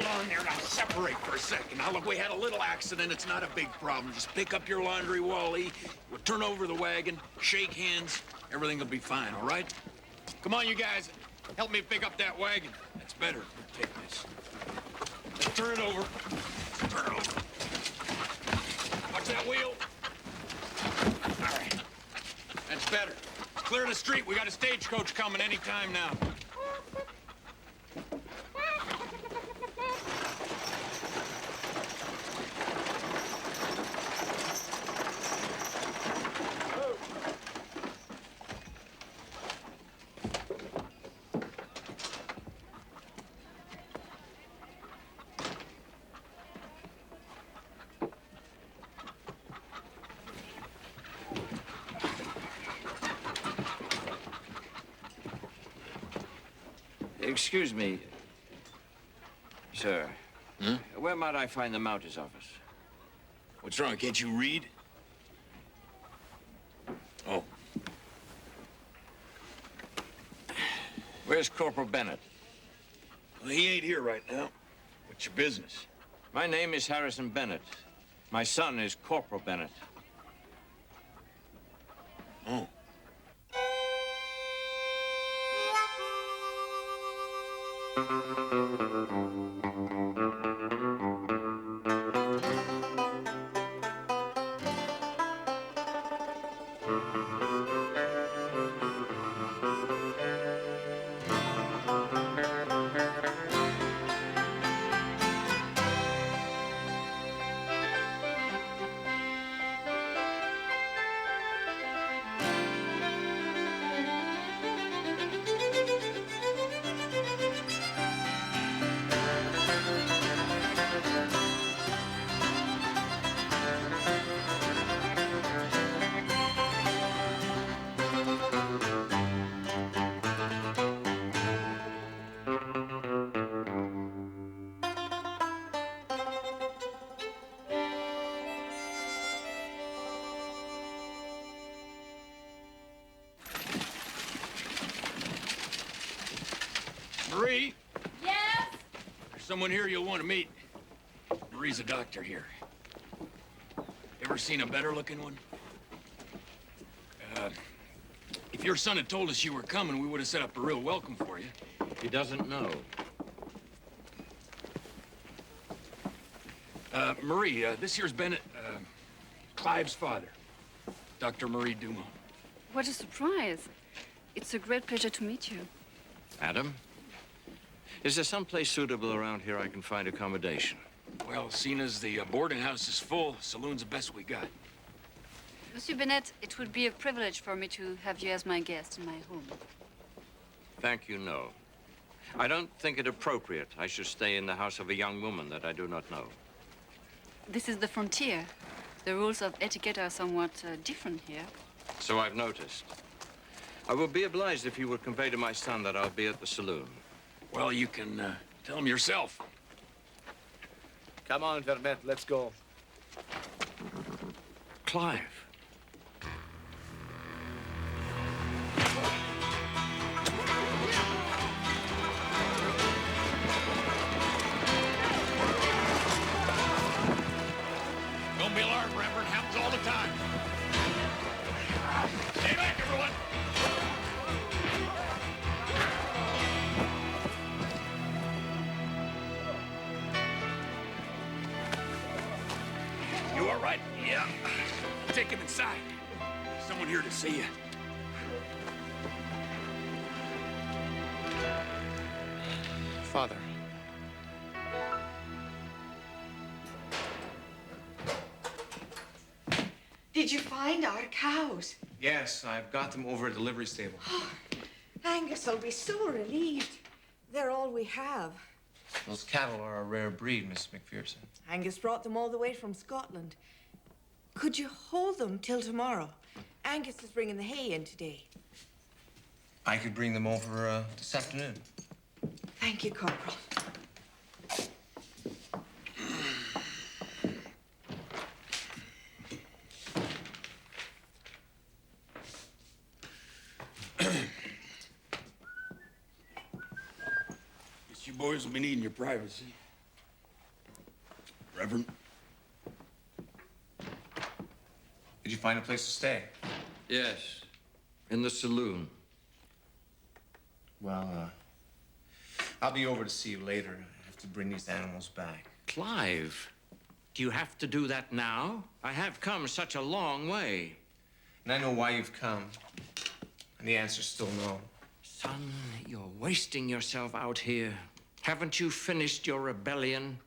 hold on there. Now separate for a second. Now, look, we had a little accident. It's not a big problem. Just pick up your laundry, Wally. We'll turn over the wagon, shake hands. Everything will be fine, all right? Come on, you guys. Help me pick up that wagon. That's better. Take this. Turn it over. Turn it over. Watch that wheel. All right. That's better. Clear the street. We got a stagecoach coming any time now. Excuse me, sir. Hmm? Where might I find the Mounties office? What's wrong? Can't you read? Oh. Where's Corporal Bennett? Well, he ain't here right now. What's your business? My name is Harrison Bennett. My son is Corporal Bennett. Oh. Marie? Yes? There's someone here you'll want to meet. Marie's a doctor here. Ever seen a better-looking one? If your son had told us you were coming, we would have set up a real welcome for you. He doesn't know. Marie, this here's Bennett, Clive's father, Dr. Marie Dumont. What a surprise. It's a great pleasure to meet you. Adam? Is there some place suitable around here I can find accommodation? Well, seeing as the boarding house is full, saloon's the best we got. Monsieur Bennett, it would be a privilege for me to have you as my guest in my home. Thank you, no. I don't think it appropriate I should stay in the house of a young woman that I do not know. This is the frontier. The rules of etiquette are somewhat different here. So I've noticed. I will be obliged if you will convey to my son that I'll be at the saloon. Well, you can tell him yourself. Come on, Vermette, let's go. Clive. Don't be alarmed, Reverend. Happens all the time. Stay back, everyone. You all right? Yeah. Take him inside. Someone here to see you. Father. Did you find our cows? Yes, I've got them over at the livery stable. Angus will be so relieved. They're all we have. Those cattle are a rare breed, Miss McPherson. Angus brought them all the way from Scotland. Could you hold them till tomorrow? Angus is bringing the hay in today. I could bring them over this afternoon. Thank you, Corporal. Guess you boys will be needing your privacy. Reverend. Did you find a place to stay? Yes, in the saloon. Well, I'll be over to see you later. I have to bring these animals back. Clive, do you have to do that now? I have come such a long way. And I know why you've come. And the answer's still no. Son, you're wasting yourself out here. Haven't you finished your rebellion?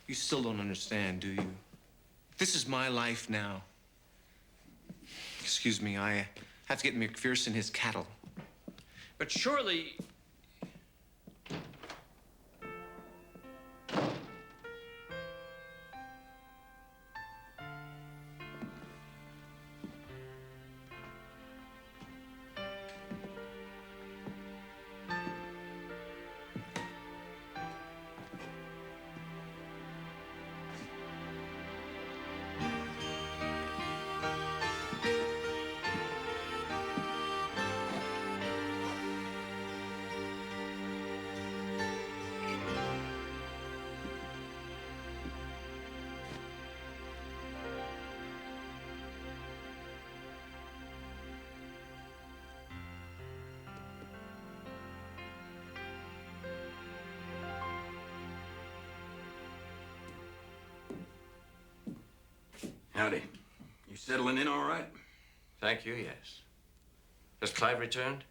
You still don't understand, do you? This is my life now. Excuse me, I have to get McPherson his cattle. But surely... Howdy. You settling in all right? Thank you, yes. Has Clive returned?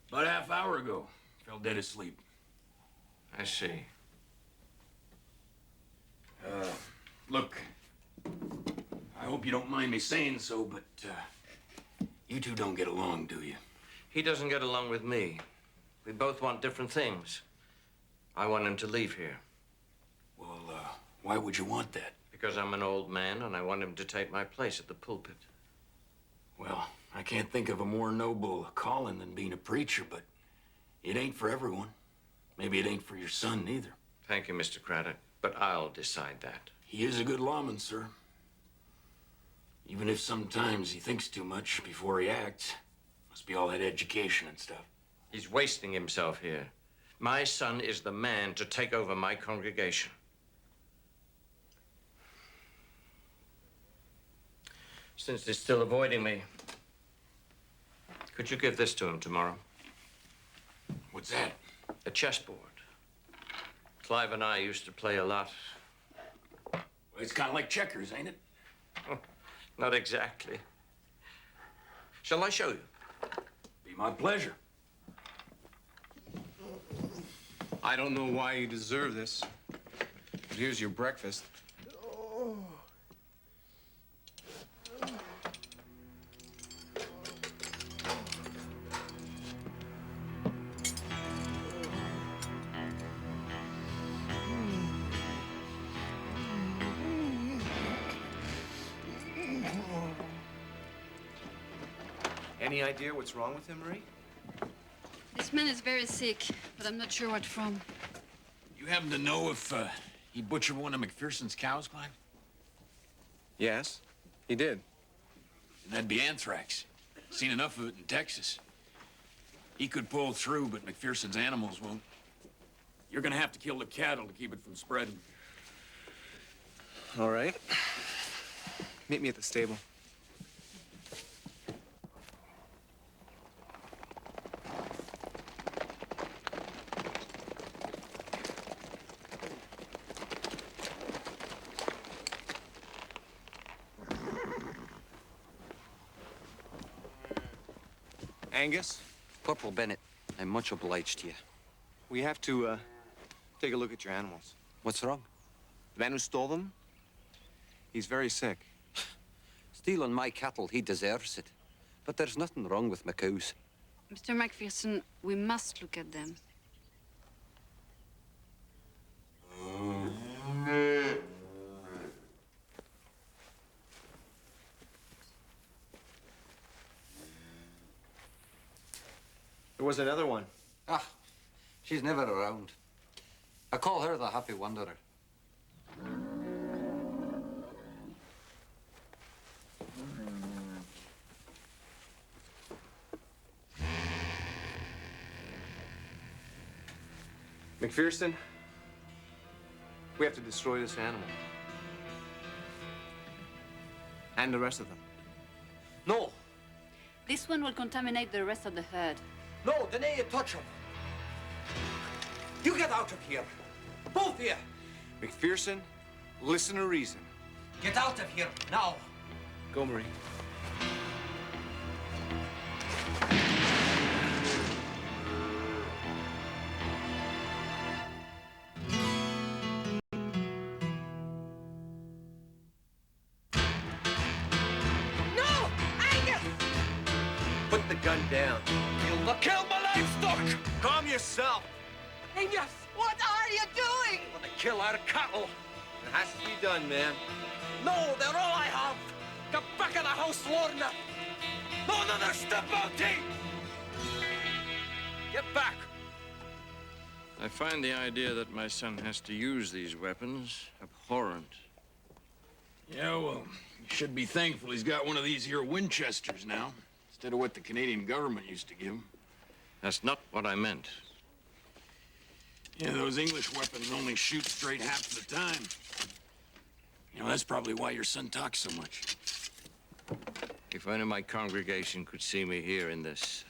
About a half hour ago. Fell dead asleep. I see. Look, I hope you don't mind me saying so, but you two don't get along, do you? He doesn't get along with me. We both want different things. I want him to leave here. Well, why would you want that? Because I'm an old man and I want him to take my place at the pulpit. Well, I can't think of a more noble calling than being a preacher, but it ain't for everyone. Maybe it ain't for your son, neither. Thank you, Mr. Craddock, but I'll decide that. He is a good lawman, sir. Even if sometimes he thinks too much before he acts. Must be all that education and stuff. He's wasting himself here. My son is the man to take over my congregation. Since he's still avoiding me, could you give this to him tomorrow? What's that? A chessboard. Clive and I used to play a lot. Well, it's kind of like checkers, ain't it? Not exactly. Shall I show you? Be my pleasure. I don't know why you deserve this, but here's your breakfast. Any idea what's wrong with him, Marie? This man is very sick, but I'm not sure what from. You happen to know if he butchered one of McPherson's cows, Clive? Yes, he did. And that'd be anthrax. Seen enough of it in Texas. He could pull through, but McPherson's animals won't. You're gonna have to kill the cattle to keep it from spreading. All right. Meet me at the stable. Angus, Corporal Bennett, I'm much obliged to you. we have to take a look at your animals. What's wrong? The man who stole them, he's very sick. Stealing my cattle, he deserves it. But there's nothing wrong with my cows. Mr. McPherson, we must look at them. There was another one. Ah, she's never around. I call her the Happy Wanderer. McPherson, We have to destroy this animal. And the rest of them. No, This one will contaminate the rest of the herd. no, deny you touch him. You get out of here. Both of you. McPherson, listen to reason. Get out of here, now. Go, Marie. No! Angus! Put the gun down. You'll not kill my livestock. Calm yourself. Angus, what are you doing? I'm gonna kill our cattle. It has to be done, man. No, they're all I have. Get back in the house, Lorna. No another step out, Get back. I find the idea that my son has to use these weapons abhorrent. Yeah, well, you should be thankful he's got one of these here Winchesters now, instead of what the Canadian government used to give him. That's not what I meant. Yeah, those English weapons only shoot straight half the time. You know, that's probably why your son talks so much. If only my congregation could see me here in this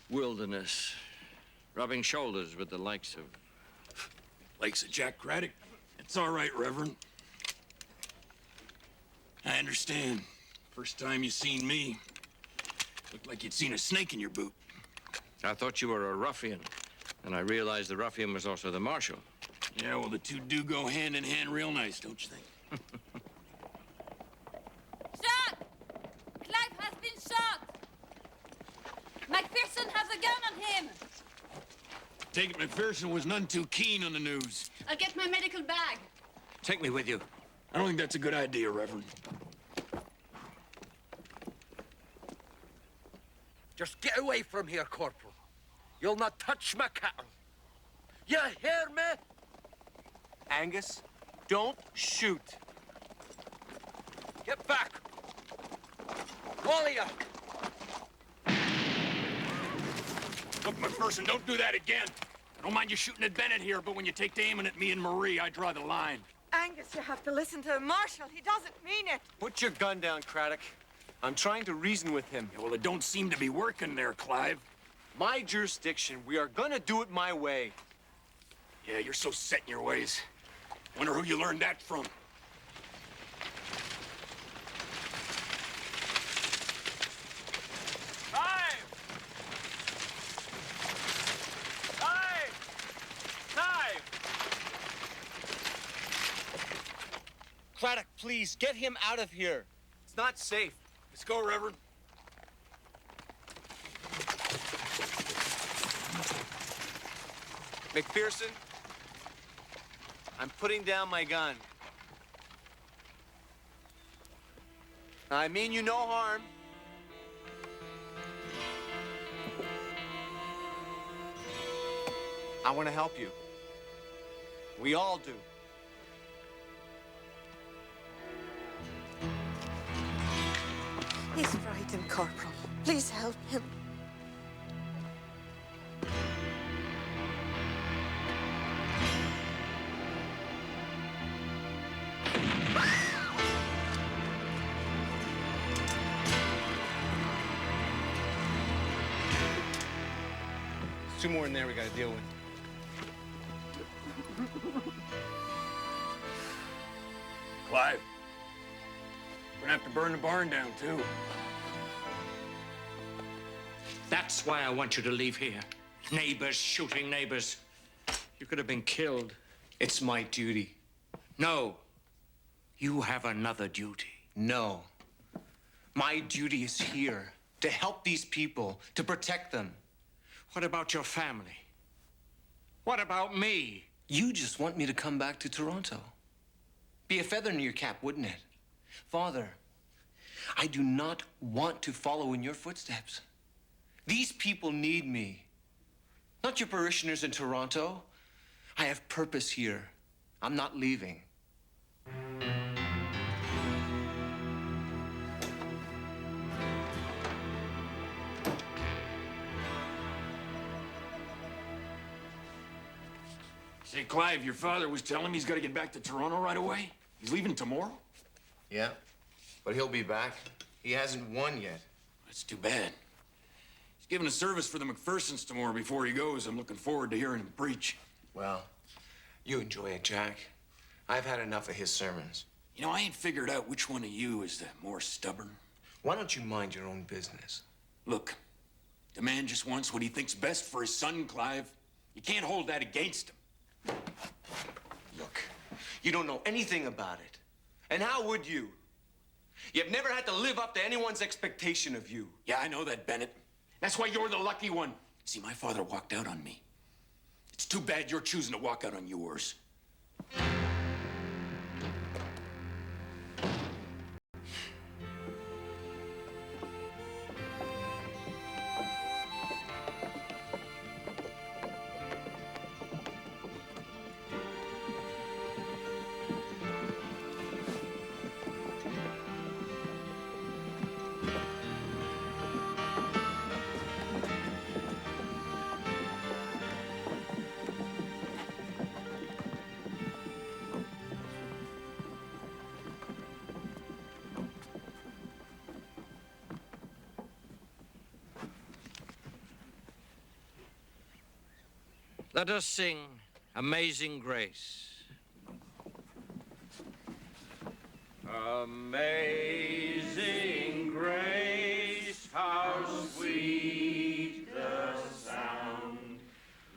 wilderness, rubbing shoulders with the likes of... Likes of Jack Craddock. It's all right, Reverend. I understand. First time you seen me, looked like you'd seen a snake in your boot. I thought you were a ruffian, and I realized the ruffian was also the marshal. Yeah, well, the two do go hand in hand real nice, don't you think? Shot! Clive has been shot! McPherson has a gun on him! Take it McPherson was none too keen on the news. I'll get my medical bag. Take me with you. I don't think that's a good idea, Reverend. Just get away from here, Corporal. You'll not touch my cattle. You hear me? Angus, don't shoot. Get back. All of you. Look, McPherson, don't do that again. I don't mind you shooting at Bennett here, but when you take to aiming at me and Marie, I draw the line. Angus, you have to listen to the Marshal. He doesn't mean it. Put your gun down, Craddock. I'm trying to reason with him. Yeah, well, it don't seem to be working there, Clive. My jurisdiction. We are gonna do it my way. Yeah, you're so set in your ways. Wonder who you learned that from. Clive! Clive! Craddock, please, get him out of here. It's not safe. Let's go, Reverend. McPherson, I'm putting down my gun. I mean you no harm. I want to help you. We all do. He's frightened, Corporal. Please help him. There's two more in there we gotta deal with. Clive, we're gonna have to burn the barn down, too. That's why I want you to leave here. Neighbors shooting neighbors. You could have been killed. It's my duty. No. You have another duty. No. My duty is here to help these people, to protect them. What about your family? What about me? You just want me to come back to Toronto. Be a feather in your cap, wouldn't it? Father, I do not want to follow in your footsteps. These people need me. Not your parishioners in Toronto. I have purpose here. I'm not leaving. Say, Clive, your father was telling me he's got to get back to Toronto right away. He's leaving tomorrow? Yeah, but he'll be back. He hasn't won yet. That's too bad. He's giving a service for the McPhersons tomorrow before he goes. I'm looking forward to hearing him preach. Well, you enjoy it, Jack. I've had enough of his sermons. You know, I ain't figured out which one of you is the more stubborn. Why don't you mind your own business? Look, the man just wants what he thinks best for his son, Clive. You can't hold that against him. Look, you don't know anything about it. And how would you? You've never had to live up to anyone's expectation of you. Yeah, I know that, Bennett. That's why you're the lucky one. See, my father walked out on me. It's too bad you're choosing to walk out on yours. Let us sing Amazing Grace. Amazing grace, how sweet the sound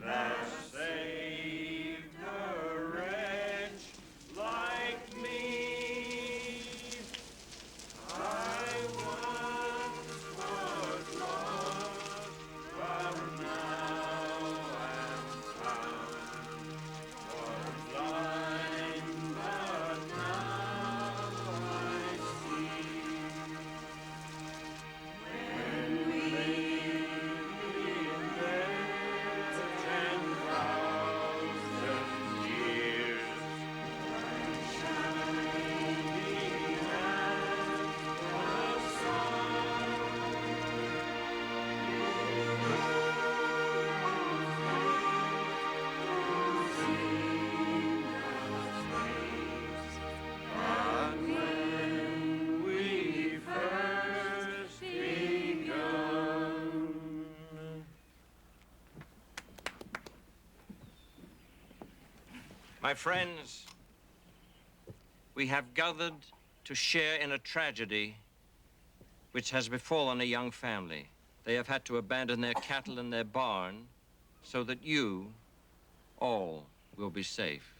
that saved a wretch like me. I once was lost, but now am found. Was blind, but now I see. When we lived in there 10,000 years, when shining as the sun, but when we first begun. My friends, we have gathered to share in a tragedy which has befallen a young family. They have had to abandon their cattle and their barn so that you all will be safe.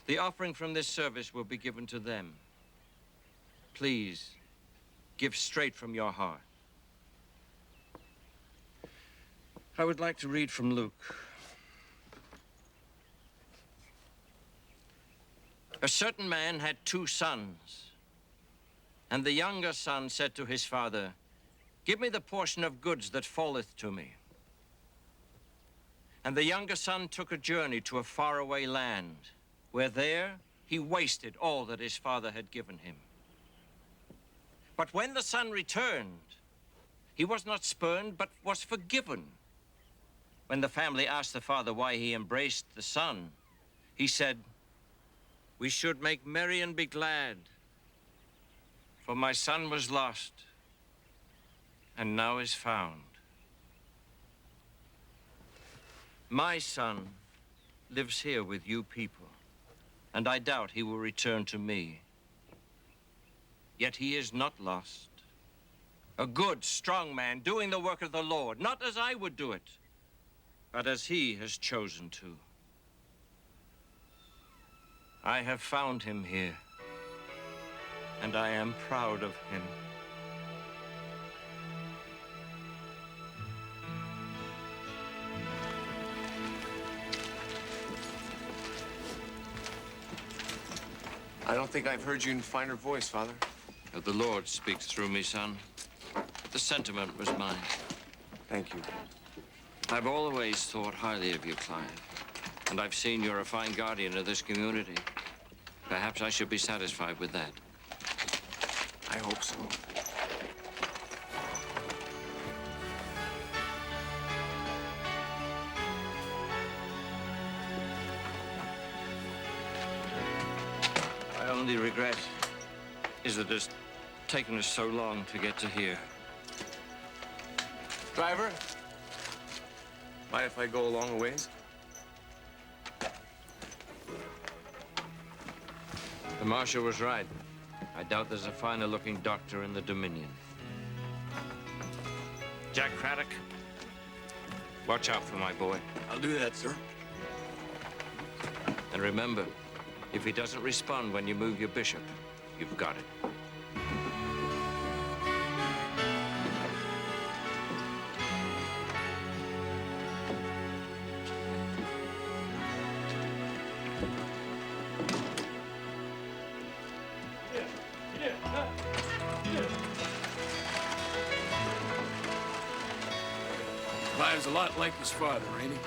The offering from this service will be given to them. Please, give straight from your heart. I would like to read from Luke. A certain man had 2 sons, and the younger son said to his father, "Give me the portion of goods that falleth to me." And the younger son took a journey to a faraway land, where there he wasted all that his father had given him. But when the son returned, he was not spurned, but was forgiven. When the family asked the father why he embraced the son, he said, "We should make merry and be glad, for my son was lost and now is found." My son lives here with you people, and I doubt he will return to me. Yet he is not lost. A good, strong man doing the work of the Lord, not as I would do it, but as he has chosen to. I have found him here, and I am proud of him. I don't think I've heard you in a finer voice, Father. The Lord speaks through me, son. The sentiment was mine. Thank you. I've always thought highly of you, Clive. And I've seen you're a fine guardian of this community. Perhaps I should be satisfied with that. I hope so. only regret is that it's taken us so long to get to here. Driver, mind if I go along a ways? The Marshal was right. I doubt there's a finer-looking doctor in the Dominion. Jack Craddock, watch out for my boy. I'll do that, sir. And remember, if he doesn't respond when you move your bishop, you've got it. Clive's a lot like his father, ain't he?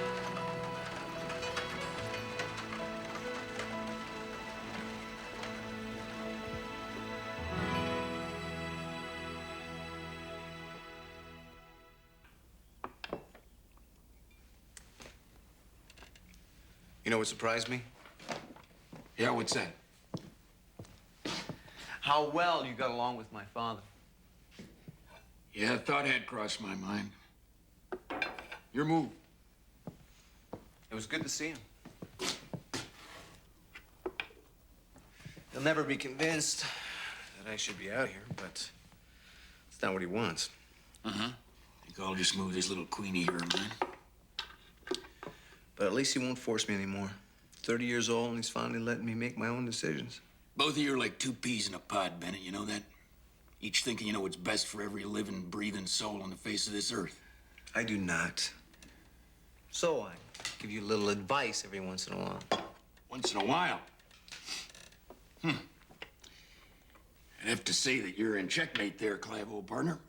You know what surprised me? Yeah, what's that? How well you got along with my father. Yeah, a thought had crossed my mind. Your move. It was good to see him. He'll never be convinced that I should be out here, but it's not what he wants. Uh-huh. Think I'll just move this little queenie here of mine. But at least he won't force me anymore. 30 years old, and he's finally letting me make my own decisions. Both of you are like two peas in a pod, Bennett, you know that? Each thinking you know what's best for every living, breathing soul on the face of this earth. I do not. So I give you a little advice every once in a while. Once in a while. I'd have to say that you're in checkmate there, Clive, old partner.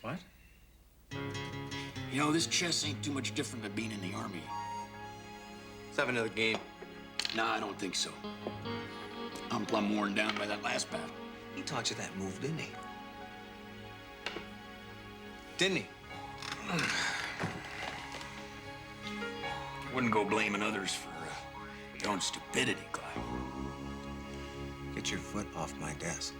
What? You know, this chess ain't too much different than being in the army. Let's have another game. Nah, I don't think so. I'm plumb worn down by that last battle. He taught you that move, didn't he? Didn't he? Wouldn't go blaming others for your own stupidity, Clive. Get your foot off my desk.